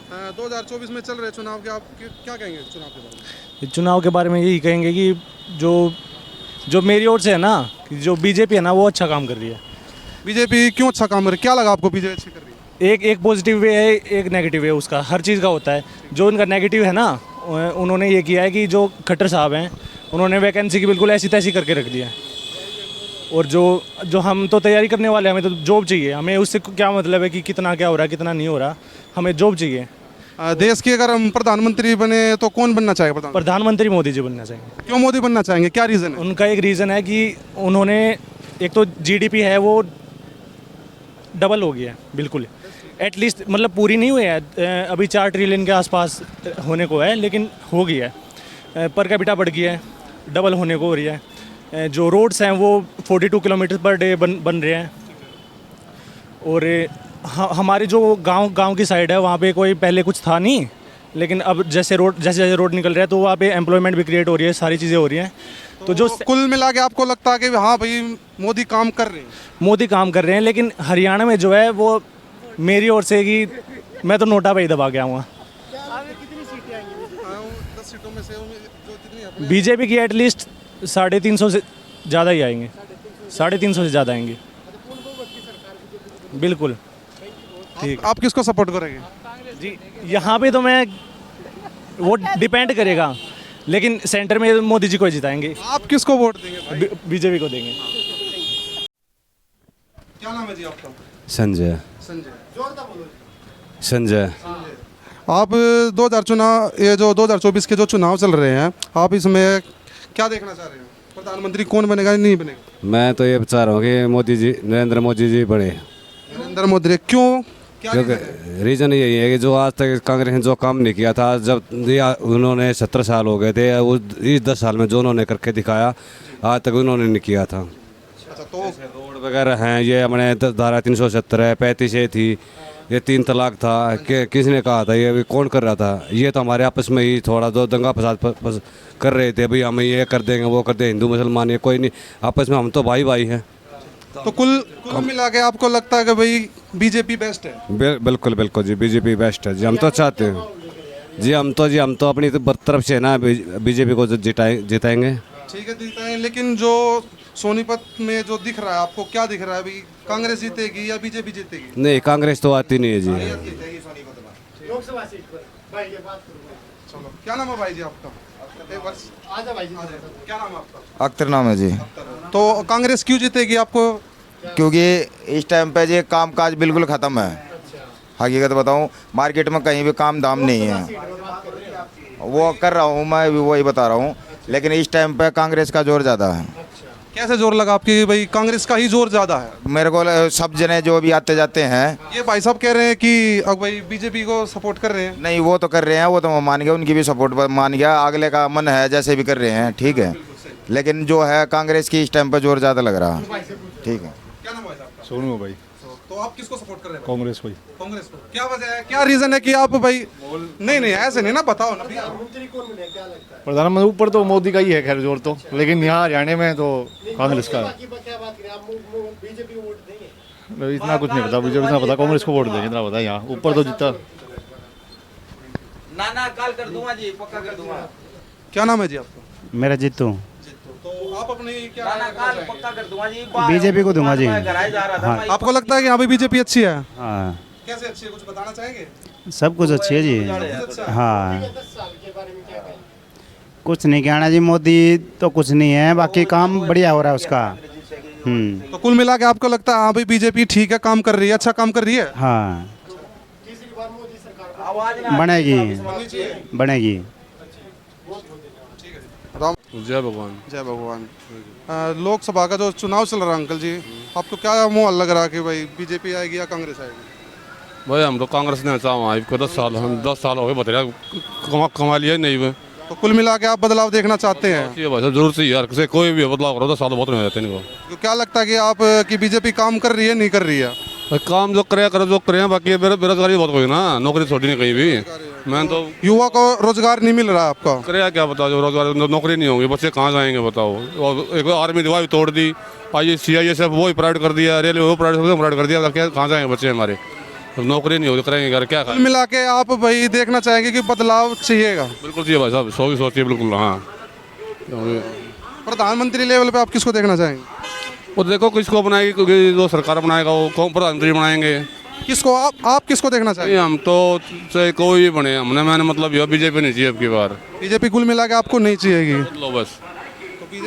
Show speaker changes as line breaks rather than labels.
2024 में चल रहे चुनाव के, आप क्या कहेंगे चुनाव के बारे में?
चुनाव के बारे में यही कहेंगे कि जो जो मेरी ओर से है ना, कि जो बीजेपी है ना वो अच्छा काम कर रही है।
बीजेपी क्यों अच्छा काम कर रही है? क्या लगा आपको बीजेपी अच्छी कर रही है?
एक पॉजिटिव वे है, एक नेगेटिव वे, उसका हर चीज़ का होता है। जो उनका नेगेटिव है ना, उन्होंने ये किया है कि जो खट्टर साहब हैं उन्होंने वैकेंसी की बिल्कुल ऐसी तैसी करके रख दिया है। और जो हम तो तैयारी करने वाले हैं, हमें तो जॉब चाहिए। हमें उससे क्या मतलब है कि कितना क्या हो रहा है कितना नहीं हो रहा, हमें जॉब चाहिए।
देश के अगर हम प्रधानमंत्री बने तो कौन बनना चाहेगा
प्रधानमंत्री मोदी जी बनना चाहेंगे।
क्यों मोदी बनना चाहेंगे, क्या रीज़न है?
उनका एक रीज़न है कि उन्होंने, एक तो जीडीपी है वो डबल हो गया है बिल्कुल। एटलीस्ट मतलब पूरी नहीं हुई है, अभी 4 ट्रिलियन के आसपास होने को है, लेकिन हो गया है। पर कैपिटा बढ़ गया है, डबल होने को हो रही है। जो रोड्स हैं वो 42 किलोमीटर पर डे बन रहे हैं। और हमारे जो गांव की साइड है वहाँ पे कोई पहले कुछ था नहीं, लेकिन अब जैसे रोड निकल रहा है तो वहाँ पे एम्प्लॉयमेंट भी क्रिएट हो रही है, सारी चीज़ें हो रही हैं। तो जो
कुल मिला के आपको लगता है कि हाँ भाई मोदी काम कर रहे हैं?
मोदी काम कर रहे हैं, लेकिन हरियाणा में जो है वो मेरी ओर से कि मैं तो नोटा पे ही दबा गया हूँ।
10 सीटों में से जो जितनी
बीजेपी की एटलीस्ट 350 से ज़्यादा ही आएंगे, 350 से ज़्यादा आएंगे बिल्कुल। ठीक।
आप किसको सपोर्ट करेंगे?
जी, यहाँ पे तो मैं, वो डिपेंड करेगा, लेकिन सेंटर में मोदी जी को जिताएंगे।
आप किसको वोट देंगे भाई?
बीजेपी को देंगे।
क्या नाम है जी आपका?
संजय।
संजय।
संजय।
आप 2024 के जो चुनाव चल रहे हैं, आप इसमें क्या देखना चाह रहे हैं? प्रधानमंत्री कौन बनेगा नहीं बनेगा?
मैं तो ये चाह रहा हूँ कि मोदी जी, नरेंद्र मोदी जी बने।
नरेंद्र मोदी क्यों? क्या
क्योंकि
reason है?
रीज़न यही है कि जो आज तक कांग्रेस ने जो काम नहीं किया था, जब उन्होंने 17 साल हो गए थे, वो इस 10 साल में जो उन्होंने करके दिखाया आज तक उन्होंने नहीं किया था।
अच्छा, तो
रोड वगैरह हैं, ये अपने धारा 370 है, 35A थी, ये 3 तलाक था, कि किसने कहा था, ये कौन कर रहा था? ये तो हमारे आपस में ही थोड़ा दो दंगा फसाद कर रहे थे, भाई हम ये कर देंगे वो कर देंगे, हिंदू मुसलमान ये कोई नहीं, आपस में हम तो भाई भाई हैं।
तो कुल मिला के आपको लगता है कि भाई बीजेपी बेस्ट है?
बिल्कुल बिल्कुल जी, बीजेपी बेस्ट है जी। हम तो चाहते हैं जी, हम तो अपनी तरफ से ना बीजेपी को जिताएंगे।
ठीक है, दिखता है, लेकिन जो सोनीपत में जो दिख रहा है आपको, क्या दिख रहा है अभी? कांग्रेस जीतेगी या बीजेपी जीतेगी?
नहीं, कांग्रेस तो आती नहीं है जी।
चलो, क्या नाम है भाई जी आपका? क्या नाम है आपका?
अख्तर नाम है जी।
तो कांग्रेस क्यों जीतेगी आपको?
क्योंकि इस टाइम पे ये काम काज बिल्कुल ख़त्म है। हकीकत बताऊं, मार्केट में कहीं भी काम दाम नहीं है। वो कर रहा हूँ मैं भी, वही बता रहा हूँ, लेकिन इस टाइम पे कांग्रेस का जोर ज़्यादा है।
कैसे जोर लगा आपकी भाई? कांग्रेस का ही जोर ज्यादा है?
मेरे को सब जने जो भी आते जाते हैं,
ये भाई साहब कह रहे हैं कि अब भाई बीजेपी को सपोर्ट कर रहे हैं।
नहीं वो तो कर रहे हैं, वो तो मैं मान गया, उनकी भी सपोर्ट मान गया, अगले का मन है जैसे भी कर रहे हैं, ठीक है, लेकिन जो है कांग्रेस की इस टाइम पे जोर ज़्यादा लग रहा है। ठीक है।
क्या नाम है आपका?
सोनू भाई।
तो आप किसको सपोर्ट कर रहे हैं?
कांग्रेस भाई।
कांग्रेस को। क्या वजह है, क्या रीजन है कि आप भाई? नहीं ऐसे नहीं ना, बताओ ना भैया।
प्रधानमंत्री ऊपर तो मोदी का ही है खैर जोर तो, लेकिन यहाँ हरियाणा में तो कांग्रेस का है। इतना कुछ नहीं पता, मुझे इतना पता कांग्रेस को वोट देंगे, इतना पता है। यहाँ ऊपर तो जितना
ना कॉल कर दूंगा जी, पक्का कर दूंगा।
क्या नाम है जी आपका?
मेरा जीतू।
तो आप अपनी क्या
पक्का कर दूंगा जी,
बीजेपी को दूंगा जी।
हाँ।
आपको लगता है कि यहाँ पे बीजेपी अच्छी है?
हाँ,
कैसे अच्छी है, कुछ बताना चाहेंगे?
सब कुछ अच्छी है जी। हाँ, कुछ नहीं कहना जी, मोदी तो कुछ नहीं है, बाकी काम बढ़िया हो रहा है उसका।
तो कुल मिला के आपको लगता है हाँ भाई बीजेपी ठीक है, काम कर रही है, अच्छा काम कर रही है?
हाँ, बनेगी बनेगी।
जय भगवान।
जय भगवान। लोकसभा का जो चुनाव चल रहा है अंकल जी, आपको क्या माहौल लग रहा है कि भाई बीजेपी आएगी या कांग्रेस आएगी?
भाई हम तो कांग्रेस ने चाहा 10 साल हो गए, बता कमा लिया ही नहीं।
तो कुल मिला के आप बदलाव देखना चाहते हैं?
ये भाई साहब जरूर से यार, किसी कोई भी बदलाव करो 10 साल बहुत नहीं जाते इनको।
तो क्या लगता है कि आप की बीजेपी काम कर रही है नहीं कर रही है?
भाई काम जो करे, बाकी बेरोजगारी बहुत हुई ना, नौकरी छोड़ी नहीं कहीं भी। मैं तो
युवा को रोजगार नहीं मिल रहा है आपका?
करे क्या बताओ, जो रोजगार नौकरी नहीं होगी, बच्चे कहाँ जाएंगे बताओ? और एक आर्मी दवा भी तोड़ दी, CISF वो प्राइवेट कर दिया, रेलवे वो प्राइवेट कर दिया, क्या कहाँ जाएंगे बच्चे हमारे? नौकरी नहीं होगी करेंगे घर क्या
कुल
खाएं।
मिला के आप भाई देखना चाहेंगे कि बदलाव चाहिएगा।
बिल्कुल चाहिए भाई साहब, 100 सोचिए बिल्कुल। हाँ
प्रधानमंत्री लेवल पे आप किसको देखना चाहेंगे?
वो देखो किसको बनाएगी, क्योंकि जो सरकार बनाएगा वो कौन प्रधानमंत्री बनाएंगे।
किसको आप किसको देखना
नहीं,
चाहेंगे?
हम तो चाहे कोई भी बने, हमने मैंने मतलब यह बीजेपी नहीं चाहिए अब की बार।
बीजेपी कुल मिला के आपको नहीं चाहिएगी।
लो बस।